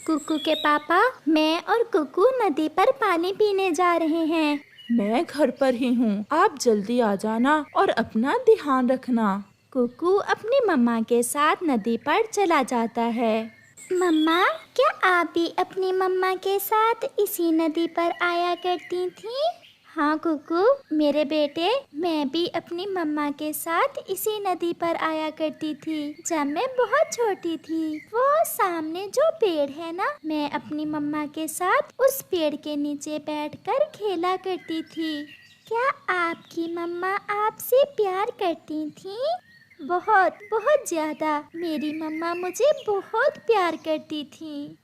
कुकू के पापा, मैं और कुकू नदी पर पानी पीने जा रहे हैं। मैं घर पर ही हूँ, आप जल्दी आ जाना और अपना ध्यान रखना। कुकू अपनी मम्मा के साथ नदी पर चला जाता है। मम्मा, क्या आप भी अपनी मम्मा के साथ इसी नदी पर आया करती थी? हाँ कुकू, मेरे बेटे, मैं भी अपनी मम्मा के साथ इसी नदी पर आया करती थी जब मैं बहुत छोटी थी। वो सामने जो पेड़ है ना, मैं अपनी मम्मा के साथ उस पेड़ के नीचे बैठकर खेला करती थी। क्या आपकी मम्मा आपसे प्यार करती थी? बहुत बहुत ज्यादा। मेरी मम्मा मुझे बहुत प्यार करती थी।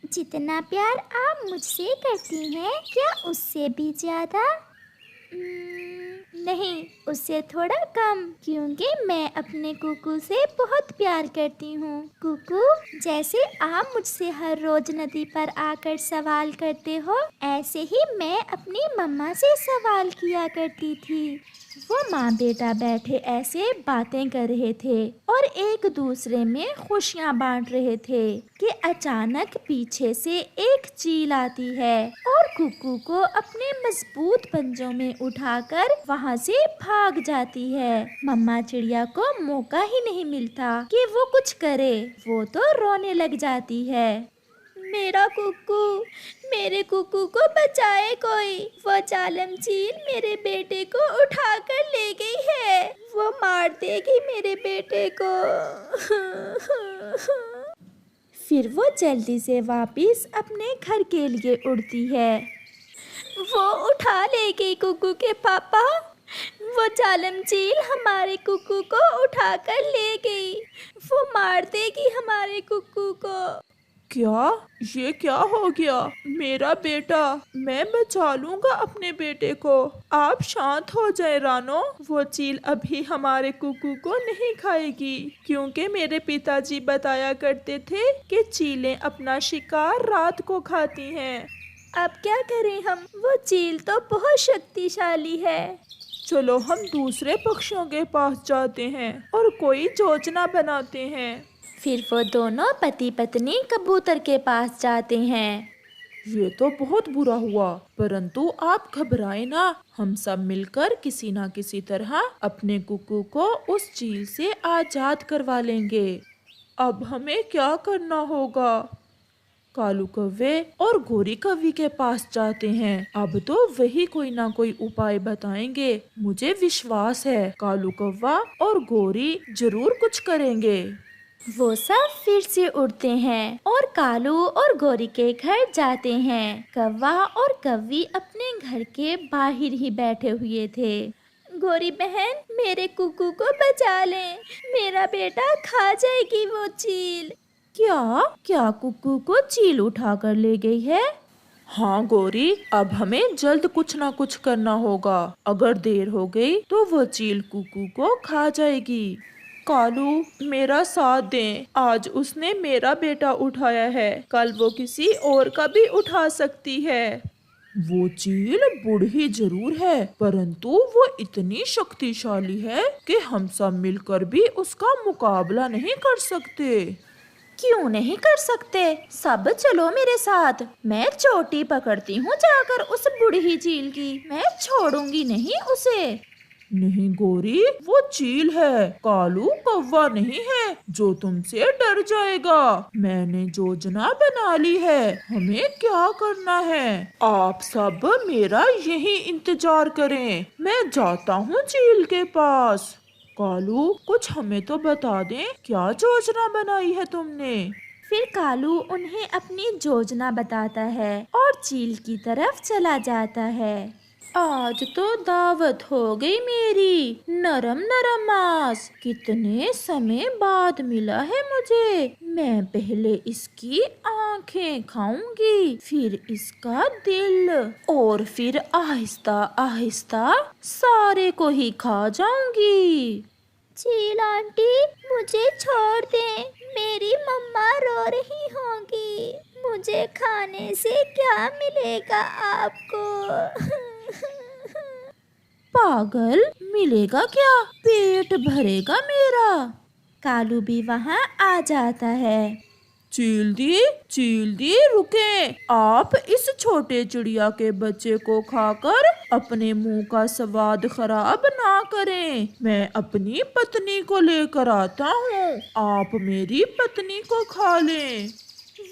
जितना प्यार आप मुझसे करती हैं, क्या उससे भी ज्यादा? नहीं, उससे थोड़ा कम, क्योंकि मैं अपने कुकू से बहुत प्यार करती हूँ। कुकू, जैसे आप मुझसे हर रोज नदी पर आकर सवाल करते हो, ऐसे ही मैं अपनी मम्मा से सवाल किया करती थी। वो माँ बेटा बैठे ऐसे बातें कर रहे थे और एक दूसरे में खुशियाँ बांट रहे थे कि अचानक पीछे से एक चील आती है और कुकू को अपने मजबूत पंजों में उठाकर वहाँ से भाग जाती है। मम्मा चिड़िया को मौका ही नहीं मिलता कि वो कुछ करे, वो तो रोने लग जाती है। मेरा कुकू, मेरे कुकू को बचाए कोई, वो जालिम चील मेरे बेटे को उठाकर ले गई है, वो मार देगी मेरे बेटे को। फिर वो जल्दी से वापस अपने घर के लिए उड़ती है। वो उठा ले गई कुकू के पापा, वो जालिम चील हमारे कुकू को उठाकर ले गई, वो मार देगी हमारे कुकू को। क्या? ये क्या हो गया? मेरा बेटा, मैं बचा लूंगा अपने बेटे को। आप शांत हो जाए रानो, वो चील अभी हमारे कुकू को नहीं खाएगी, क्योंकि मेरे पिताजी बताया करते थे कि चीलें अपना शिकार रात को खाती हैं। अब क्या करें हम, वो चील तो बहुत शक्तिशाली है। चलो हम दूसरे पक्षियों के पास जाते हैं और कोई योजना बनाते हैं। फिर वो दोनों पति पत्नी कबूतर के पास जाते हैं। ये तो बहुत बुरा हुआ, परंतु आप घबराए ना, हम सब मिलकर किसी न किसी तरह अपने कुकू को उस चील से आजाद करवा लेंगे। अब हमें क्या करना होगा? कालू कौवे और गोरी कौवी के पास जाते हैं। अब तो वही कोई ना कोई उपाय बताएंगे। मुझे विश्वास है कालू कौवा और गोरी जरूर कुछ करेंगे। वो सब फिर से उड़ते हैं और कालू और गोरी के घर जाते हैं। कौवा और कौवी अपने घर के बाहर ही बैठे हुए थे। गोरी बहन, मेरे कुकू को बचा लें, मेरा बेटा खा जाएगी वो चील। क्या क्या कुकू को चील उठा कर ले गई है? हाँ गोरी, अब हमें जल्द कुछ ना कुछ करना होगा। अगर देर हो गई तो वो चील कुकू को खा जाएगी। कालू, मेरा साथ दें, आज उसने मेरा बेटा उठाया है, कल वो किसी और का भी उठा सकती है। वो चील बूढ़ी जरूर है, परंतु वो इतनी शक्तिशाली है कि हम सब मिलकर भी उसका मुकाबला नहीं कर सकते। क्यों नहीं कर सकते? सब चलो मेरे साथ, मैं चोटी पकड़ती हूँ जाकर उस बूढ़ी चील की, मैं छोड़ूंगी नहीं उसे। नहीं गोरी, वो चील है, कालू कौवा नहीं है जो तुमसे डर जाएगा। मैंने योजना बना ली है, हमें क्या करना है। आप सब मेरा यही इंतजार करें, मैं जाता हूँ चील के पास। कालू, कुछ हमें तो बता दें, क्या योजना बनाई है तुमने? फिर कालू उन्हें अपनी योजना बताता है और चील की तरफ चला जाता है। आज तो दावत हो गई मेरी, नरम नरम मांस कितने समय बाद मिला है मुझे। मैं पहले इसकी आंखें खाऊंगी, फिर इसका दिल, और फिर आहिस्ता आहिस्ता सारे को ही खा जाऊंगी। चील आंटी, मुझे छोड़ दें, मेरी मम्मा रो रही होंगी, मुझे खाने से क्या मिलेगा आपको? पागल, मिलेगा क्या, पेट भरेगा मेरा। कालू भी वहाँ आ जाता है। चील दी रुकें। आप इस छोटे चिड़िया के बच्चे को खाकर अपने मुंह का स्वाद खराब ना करें। मैं अपनी पत्नी को लेकर आता हूँ, आप मेरी पत्नी को खा लें।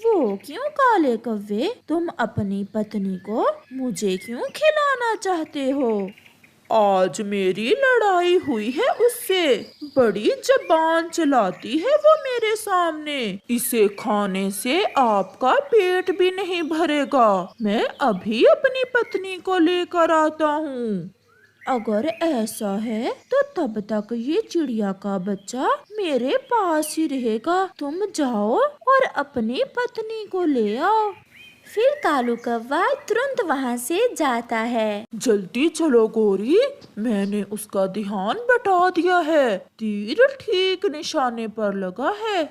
वो क्यों काले कव्वे, तुम अपनी पत्नी को मुझे क्यों खिलाना चाहते हो? आज मेरी लड़ाई हुई है उससे, बड़ी जबान चलाती है वो मेरे सामने। इसे खाने से आपका पेट भी नहीं भरेगा। मैं अभी अपनी पत्नी को लेकर आता हूँ। अगर ऐसा है तो तब तक ये चिड़िया का बच्चा मेरे पास ही रहेगा। तुम जाओ और अपनी पत्नी को ले आओ। फिर कालू कौवा तुरंत वहाँ से जाता है। जल्दी चलो गोरी, मैंने उसका ध्यान बटा दिया है, तीर ठीक निशाने पर लगा है।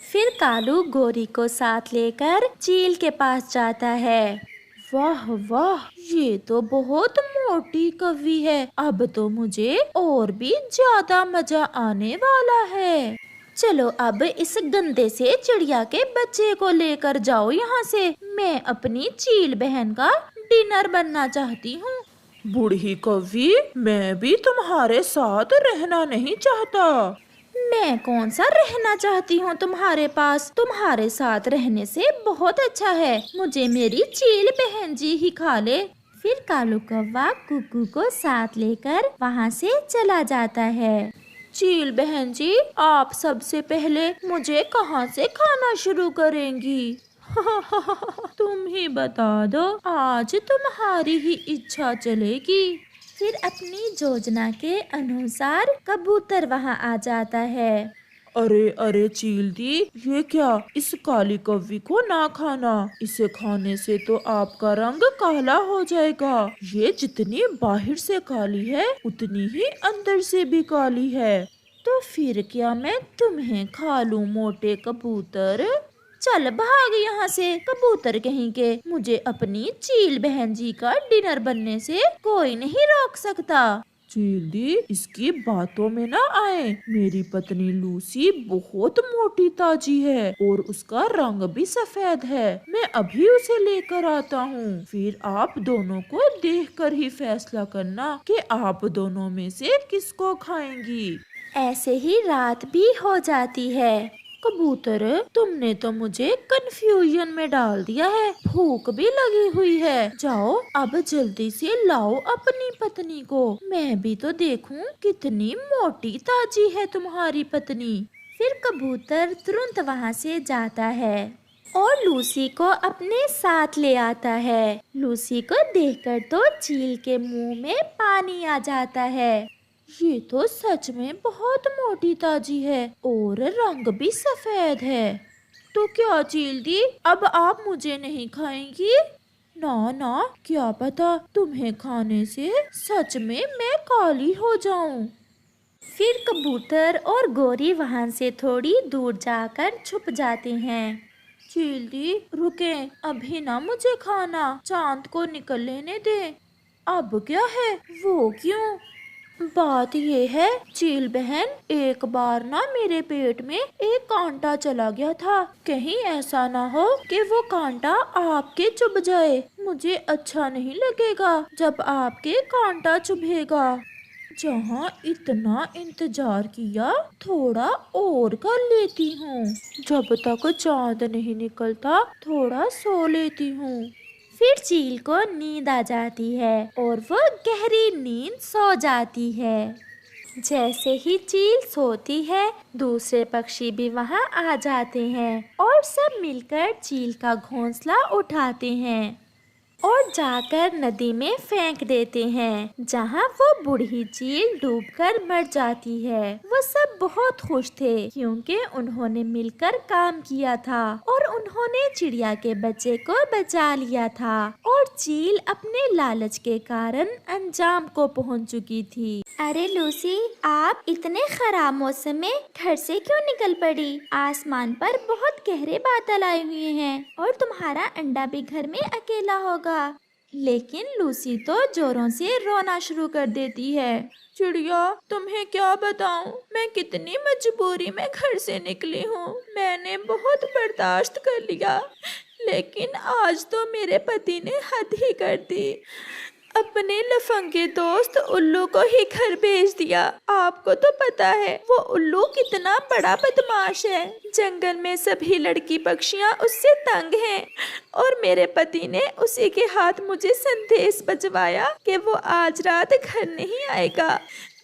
फिर कालू गोरी को साथ लेकर चील के पास जाता है। वाह वाह, ये तो बहुत मोटी कवि है। अब तो मुझे और भी ज्यादा मजा आने वाला है। चलो अब इस गंदे से चिड़िया के बच्चे को लेकर जाओ यहाँ से। मैं अपनी चील बहन का डिनर बनना चाहती हूँ। बूढ़ी कवि, मैं भी तुम्हारे साथ रहना नहीं चाहता। मैं कौन सा रहना चाहती हूँ तुम्हारे पास? तुम्हारे साथ रहने से बहुत अच्छा है। मुझे मेरी चील बहन जी ही खा ले। फिर कालू कौवा कुकू को साथ लेकर वहाँ से चला जाता है। चील बहन जी, आप सबसे पहले मुझे कहाँ से खाना शुरू करेंगी? तुम ही बता दो, आज तुम्हारी ही इच्छा चलेगी। फिर अपनी योजना के अनुसार कबूतर वहाँ आ जाता है। अरे अरे चील दी, ये क्या? इस काली कव्वी को ना खाना, इसे खाने से तो आपका रंग काला हो जाएगा। ये जितनी बाहर से काली है उतनी ही अंदर से भी काली है। तो फिर क्या मैं तुम्हें खा लूं मोटे कबूतर? चल भाग यहाँ से कबूतर कहीं के। मुझे अपनी चील बहन जी का डिनर बनने से कोई नहीं रोक सकता। चील दी, इसकी बातों में ना आए। मेरी पत्नी लूसी बहुत मोटी ताजी है और उसका रंग भी सफेद है। मैं अभी उसे लेकर आता हूँ। फिर आप दोनों को देखकर ही फैसला करना कि आप दोनों में से किसको खाएंगी। ऐसे ही रात भी हो जाती है। कबूतर, तुमने तो मुझे कंफ्यूजन में डाल दिया है। भूख भी लगी हुई है। जाओ अब जल्दी से लाओ अपनी पत्नी को। मैं भी तो देखूं कितनी मोटी ताजी है तुम्हारी पत्नी। फिर कबूतर तुरंत वहाँ से जाता है और लूसी को अपने साथ ले आता है। लूसी को देखकर तो चील के मुंह में पानी आ जाता है। ये तो सच में बहुत मोटी ताजी है और रंग भी सफेद है। तो क्या चील दी, अब आप मुझे नहीं खाएंगी? ना ना, क्या पता तुम्हें खाने से सच में मैं काली हो जाऊं। फिर कबूतर और गोरी वहाँ से थोड़ी दूर जाकर छुप जाते हैं। चील दी रुकें, अभी ना मुझे खाना, चांद को निकल लेने दें। अब क्या है? वो क्यों? बात ये है चील बहन, एक बार ना मेरे पेट में एक कांटा चला गया था। कहीं ऐसा ना हो कि वो कांटा आपके चुभ जाए। मुझे अच्छा नहीं लगेगा जब आपके कांटा चुभेगा। जहाँ इतना इंतजार किया, थोड़ा और कर लेती हूँ। जब तक चांद नहीं निकलता थोड़ा सो लेती हूँ। फिर चील को नींद आ जाती है और वो गहरी नींद सो जाती है। जैसे ही चील सोती है, दूसरे पक्षी भी वहाँ आ जाते हैं और सब मिलकर चील का घोंसला उठाते हैं और जाकर नदी में फेंक देते हैं, जहाँ वो बूढ़ी चील डूबकर मर जाती है। वो सब बहुत खुश थे क्योंकि उन्होंने मिलकर काम किया था और उन्होंने चिड़िया के बच्चे को बचा लिया था और चील अपने लालच के कारण अंजाम को पहुँच चुकी थी। अरे लूसी, आप इतने खराब मौसम में घर से क्यों निकल पड़ी? आसमान पर बहुत गहरे बादल आए हुए हैं और तुम्हारा अंडा भी घर में अकेला होगा। लेकिन लूसी तो जोरों से रोना शुरू कर देती है। चिड़िया, तुम्हें क्या बताऊं, मैं कितनी मजबूरी में घर से निकली हूँ। मैं मैंने बहुत बर्दाश्त कर लिया, लेकिन आज तो मेरे पति ने हद ही कर दी। अपने लफंगे दोस्त उल्लू को ही घर भेज दिया। आपको तो पता है वो उल्लू कितना बड़ा बदमाश है। जंगल में सभी लड़की पक्षियां उससे तंग हैं और मेरे पति ने उसी के हाथ मुझे संदेश भिजवाया कि वो आज रात घर नहीं आएगा,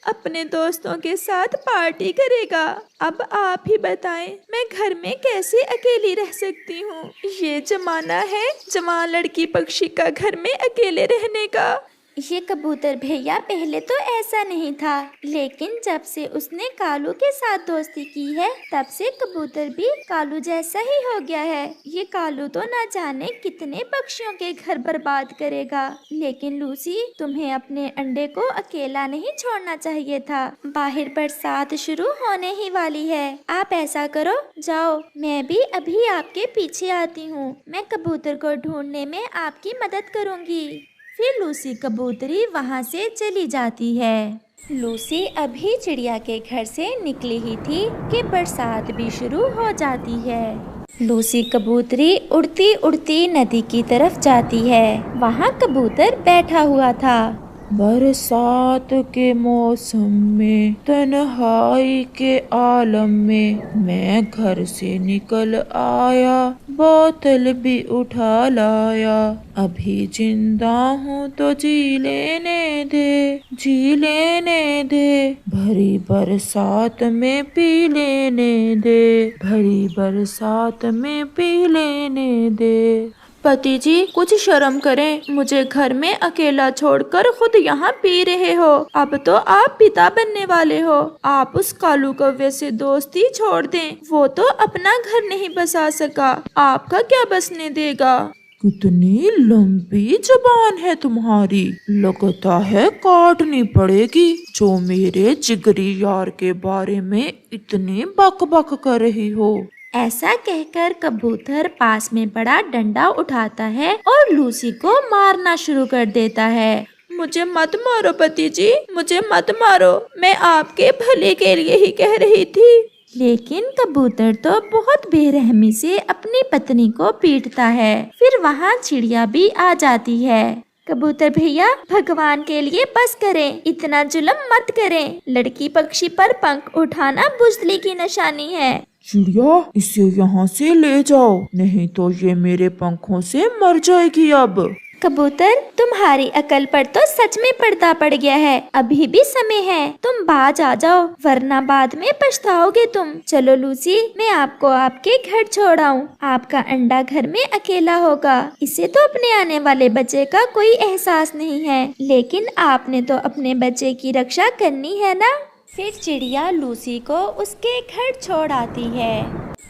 अपने दोस्तों के साथ पार्टी करेगा। अब आप ही बताएं, मैं घर में कैसे अकेली रह सकती हूँ? ये जमाना है जवान लड़की पक्षी का घर में अकेले रहने का। ये कबूतर भैया पहले तो ऐसा नहीं था, लेकिन जब से उसने कालू के साथ दोस्ती की है तब से कबूतर भी कालू जैसा ही हो गया है। ये कालू तो ना जाने कितने पक्षियों के घर बर्बाद करेगा। लेकिन लूसी, तुम्हें अपने अंडे को अकेला नहीं छोड़ना चाहिए था। बाहर बरसात शुरू होने ही वाली है। आप ऐसा करो, जाओ, मैं भी अभी आपके पीछे आती हूँ। मैं कबूतर को ढूंढने में आपकी मदद करूँगी। फिर लूसी कबूतरी वहाँ से चली जाती है। लूसी अभी चिड़िया के घर से निकली ही थी कि बरसात भी शुरू हो जाती है। लूसी कबूतरी उड़ती उड़ती नदी की तरफ जाती है। वहाँ कबूतर बैठा हुआ था। बरसात के मौसम में तन्हाई के आलम में मैं घर से निकल आया, बोतल भी उठा लाया। अभी जिंदा हूँ तो जी लेने दे, जी लेने दे, भरी बरसात में पी लेने दे, भरी बरसात में पी लेने दे। पति जी, कुछ शर्म करें, मुझे घर में अकेला छोड़कर खुद यहाँ पी रहे हो। अब तो आप पिता बनने वाले हो। आप उस कालू कौवे से दोस्ती छोड़ दें, वो तो अपना घर नहीं बसा सका, आपका क्या बसने देगा। कितनी लंबी जुबान है तुम्हारी, लगता है काटनी पड़ेगी, जो मेरे जिगरी यार के बारे में इतनी बक बक कर रही हो। ऐसा कहकर कबूतर पास में पड़ा डंडा उठाता है और लूसी को मारना शुरू कर देता है। मुझे मत मारो पति जी, मुझे मत मारो, मैं आपके भले के लिए ही कह रही थी। लेकिन कबूतर तो बहुत बेरहमी से अपनी पत्नी को पीटता है। फिर वहाँ चिड़िया भी आ जाती है। कबूतर भैया, भगवान के लिए बस करें, इतना जुल्म मत करें। लड़की पक्षी पर पंख उठाना बुज़दिली की निशानी है। चिड़िया, इसे यहाँ से ले जाओ, नहीं तो ये मेरे पंखों से मर जाएगी। अब कबूतर, तुम्हारी अकल पर तो सच में पर्दा पड़ गया है। अभी भी समय है, तुम बाज आ जाओ, वरना बाद में पछताओगे तुम। चलो लूसी, मैं आपको आपके घर छोड़ाऊं। आपका अंडा घर में अकेला होगा। इसे तो अपने आने वाले बच्चे का कोई एहसास नहीं है, लेकिन आपने तो अपने बच्चे की रक्षा करनी है ना। फिर चिड़िया लूसी को उसके घर छोड़ आती है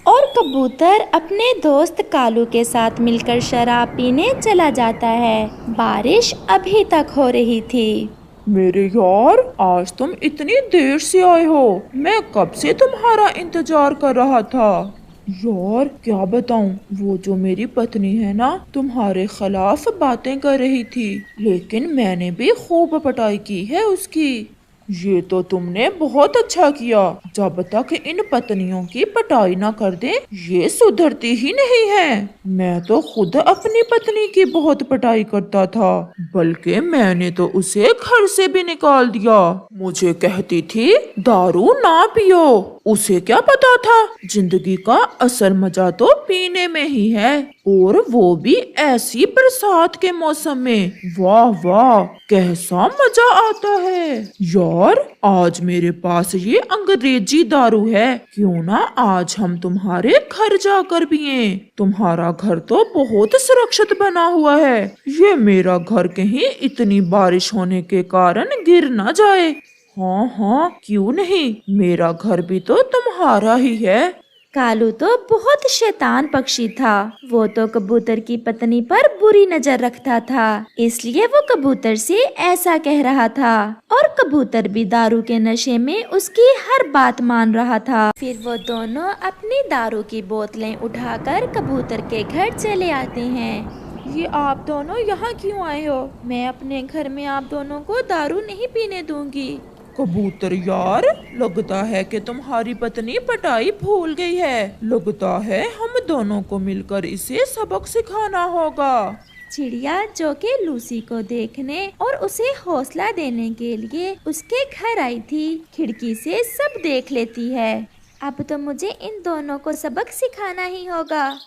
और कबूतर अपने दोस्त कालू के साथ मिलकर शराब पीने चला जाता है। बारिश अभी तक हो रही थी। मेरे यार, आज तुम इतनी देर से आए हो, मैं कब से तुम्हारा इंतजार कर रहा था। यार क्या बताऊं, वो जो मेरी पत्नी है ना, तुम्हारे खिलाफ बातें कर रही थी, लेकिन मैंने भी खूब पटाई की है उसकी। ये तो तुमने बहुत अच्छा किया। जब तक इन पत्नियों की पटाई ना कर दे, ये सुधरती ही नहीं है। मैं तो खुद अपनी पत्नी की बहुत पटाई करता था, बल्कि मैंने तो उसे घर से भी निकाल दिया। मुझे कहती थी दारू ना पियो, उसे क्या पता था जिंदगी का असल मजा तो पीने में ही है, और वो भी ऐसी बरसात के मौसम में। वाह वाह, कैसा मजा आता है। यार, आज मेरे पास ये अंग्रेजी दारू है, क्यों ना आज हम तुम्हारे घर जाकर पिएं। तुम्हारा घर तो बहुत सुरक्षित बना हुआ है, ये मेरा घर कहीं इतनी बारिश होने के कारण गिर ना जाए। हाँ हाँ, क्यों नहीं, मेरा घर भी तो तुम्हारा ही है। कालू तो बहुत शैतान पक्षी था। वो तो कबूतर की पत्नी पर बुरी नजर रखता था, इसलिए वो कबूतर से ऐसा कह रहा था। और कबूतर भी दारू के नशे में उसकी हर बात मान रहा था। फिर वो दोनों अपनी दारू की बोतलें उठाकर कबूतर के घर चले आते हैं। ये आप दोनों यहाँ क्यों आए हो? मैं अपने घर में आप दोनों को दारू नहीं पीने दूंगी। कबूतर यार, लगता है कि तुम्हारी पत्नी पटाई भूल गई है। लगता है हम दोनों को मिलकर इसे सबक सिखाना होगा। चिड़िया जो कि लूसी को देखने और उसे हौसला देने के लिए उसके घर आई थी, खिड़की से सब देख लेती है। अब तो मुझे इन दोनों को सबक सिखाना ही होगा।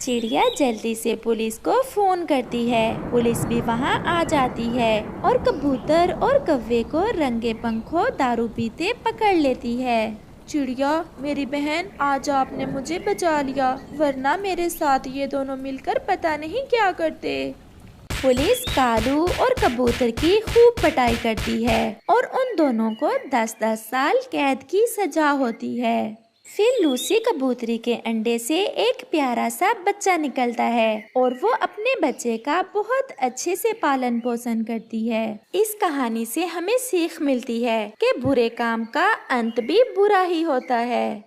चिड़िया जल्दी से पुलिस को फोन करती है। पुलिस भी वहाँ आ जाती है और कबूतर और कौवे को रंगे पंखों दारू पीते पकड़ लेती है। चिड़िया मेरी बहन, आज आपने मुझे बचा लिया, वरना मेरे साथ ये दोनों मिलकर पता नहीं क्या करते। पुलिस कालू और कबूतर की खूब पिटाई करती है और उन दोनों को 10-10 साल कैद की सजा होती है। फिर लूसी कबूतरी के अंडे से एक प्यारा सा बच्चा निकलता है और वो अपने बच्चे का बहुत अच्छे से पालन पोषण करती है। इस कहानी से हमें सीख मिलती है कि बुरे काम का अंत भी बुरा ही होता है।